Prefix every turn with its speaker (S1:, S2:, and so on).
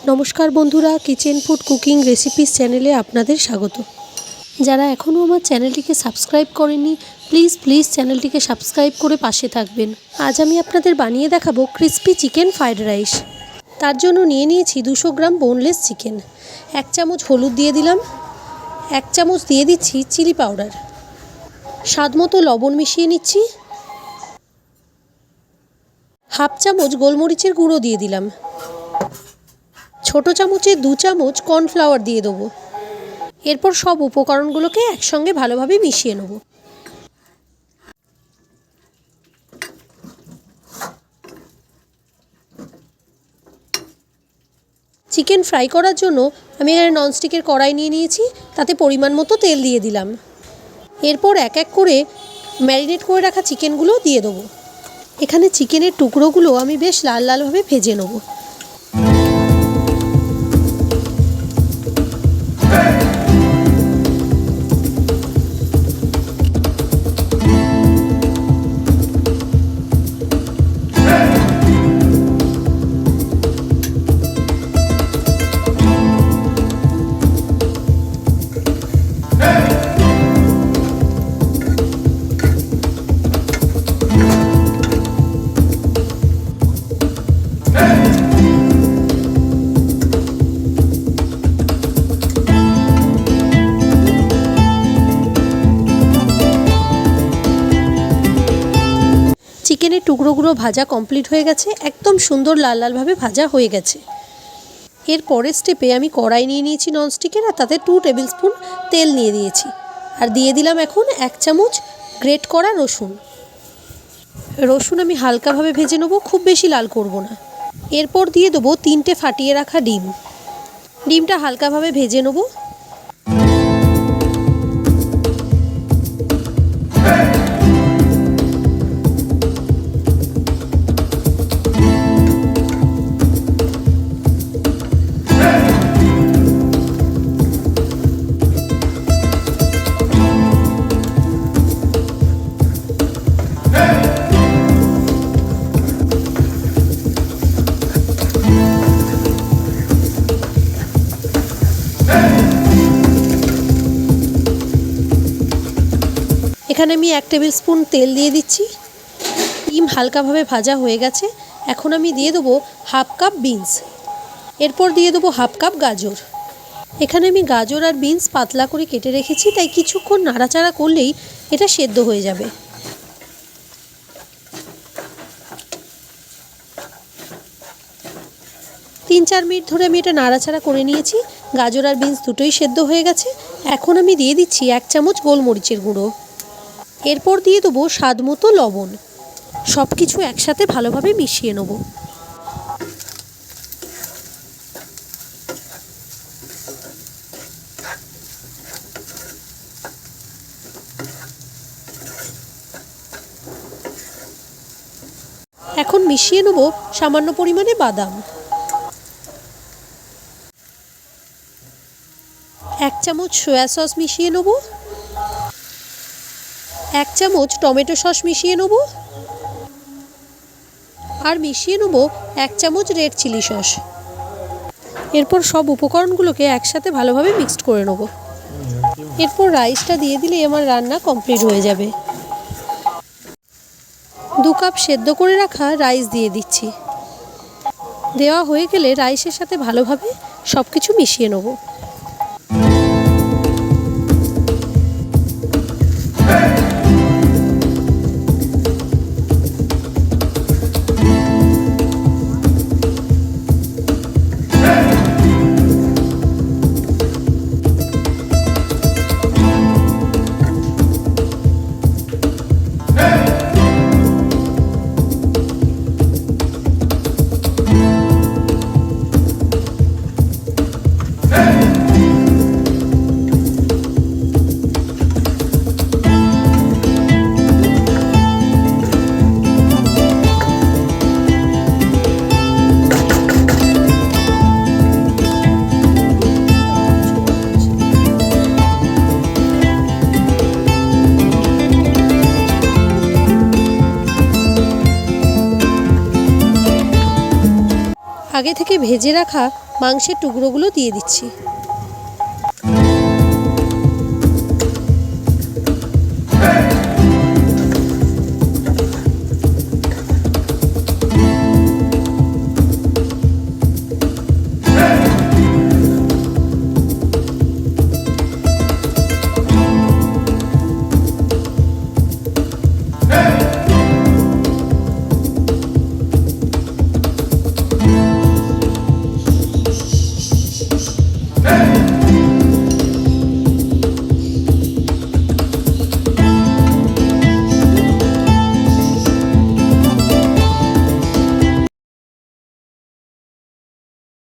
S1: নমস্কার বন্ধুরা, kitchen food cooking recipes চ্যানেলে আপনাদের স্বাগত। যারা এখনও আমার চ্যানেলটিকে সাবস্ক্রাইব করেননি, প্লিজ চ্যানেলটিকে সাবস্ক্রাইব করে পাশে থাকবেন। আজ আমি আপনাদের বানিয়ে দেখাবো ক্রিস্পি চিকেন ফ্রাইড রাইস। তার জন্য নিয়ে নিয়েছি 200 গ্রাম বোনলেস চিকেন। 1 চামচ হলুদ দিয়ে দিলাম, 1 চামচ দিয়ে দিচ্ছি চিলি পাউডার, স্বাদ মতো লবণ মিশিয়ে নিচ্ছি, হাফ চামচ গোলমরিচের গুঁড়ো দিয়ে দিলাম, ছোট চামচে 2 চামচ কর্নফ্লাওয়ার দিয়ে দেবো। এরপর সব উপকরণগুলোকে একসঙ্গে ভালোভাবে মিশিয়ে নেব। চিকেন ফ্রাই করার জন্য আমি এখানে ননস্টিকের কড়াই নিয়ে নিয়েছি, তাতে পরিমাণ মতো তেল দিয়ে দিলাম। এরপর এক এক করে ম্যারিনেট করে রাখা চিকেনগুলো দিয়ে দেবো। এখানে চিকেনের টুকরোগুলো আমি বেশ লাল লালভাবে ভেজে নেব। চিকেনের টুকরোগুলো ভাজা কমপ্লিট হয়ে গেছে, একদম সুন্দর লাল লালভাবে ভাজা হয়ে গেছে। এর পরের স্টেপে আমি কড়াই নিয়ে নিয়েছি ননস্টিকের, আর তাতে 2 টেবিল স্পুন তেল নিয়ে দিয়েছি, আর দিয়ে দিলাম এখন 1 চামচ গ্রেট করা রসুন। রসুন আমি হালকাভাবে ভেজে নেবো, খুব বেশি লাল করব না। এরপর দিয়ে দেবো 3টে ফাটিয়ে রাখা ডিম। ডিমটা হালকাভাবে ভেজে নেবো। এখানে আমি 1 টেবিল স্পুন তেল দিয়ে দিচ্ছি। ডিম হালকাভাবে ভাজা হয়ে গেছে, এখন আমি দিয়ে দেবো হাফ কাপ বিনস। এরপর দিয়ে দেবো হাফ কাপ গাজর। এখানে আমি গাজর আর বিনস পাতলা করে কেটে রেখেছি, তাই কিছুক্ষণ নাড়াচাড়া করলেই এটা সেদ্ধ হয়ে যাবে। তিন চার মিনিট ধরে আমি এটা নাড়াচাড়া করে নিয়েছি। গাজর আর বিনস দুটোই সেদ্ধ হয়ে গেছে। এখন আমি দিয়ে দিচ্ছি 1 চামচ গোলমরিচের গুঁড়ো। এরপর দিয়ে দেবো স্বাদ মতো লবণ। সব কিছু একসাথে ভালোভাবে মিশিয়ে নেব। এখন মিশিয়ে নেব সামান্য পরিমাণে বাদাম, 1 চামচ সয়া সস মিশিয়ে নেব, 1 চামচ টমেটো সস মিশিয়ে নেব, আর মিশিয়ে নেব 1 চামচ রেড চিলি সস। এরপর সব উপকরণগুলোকে একসাথে ভালোভাবে মিক্সড করে নেব। এরপর রাইসটা দিয়ে দিলেই আমার রান্না কমপ্লিট হয়ে যাবে। 2 কাপ সেদ্ধ করে রাখা রাইস দিয়ে দিচ্ছি। দেওয়া হয়ে গেলে রাইসের সাথে ভালোভাবে সব কিছু মিশিয়ে নেব। আগে থেকে ভেজে রাখা মাংসের টুকরোগুলো দিয়ে দিচ্ছি।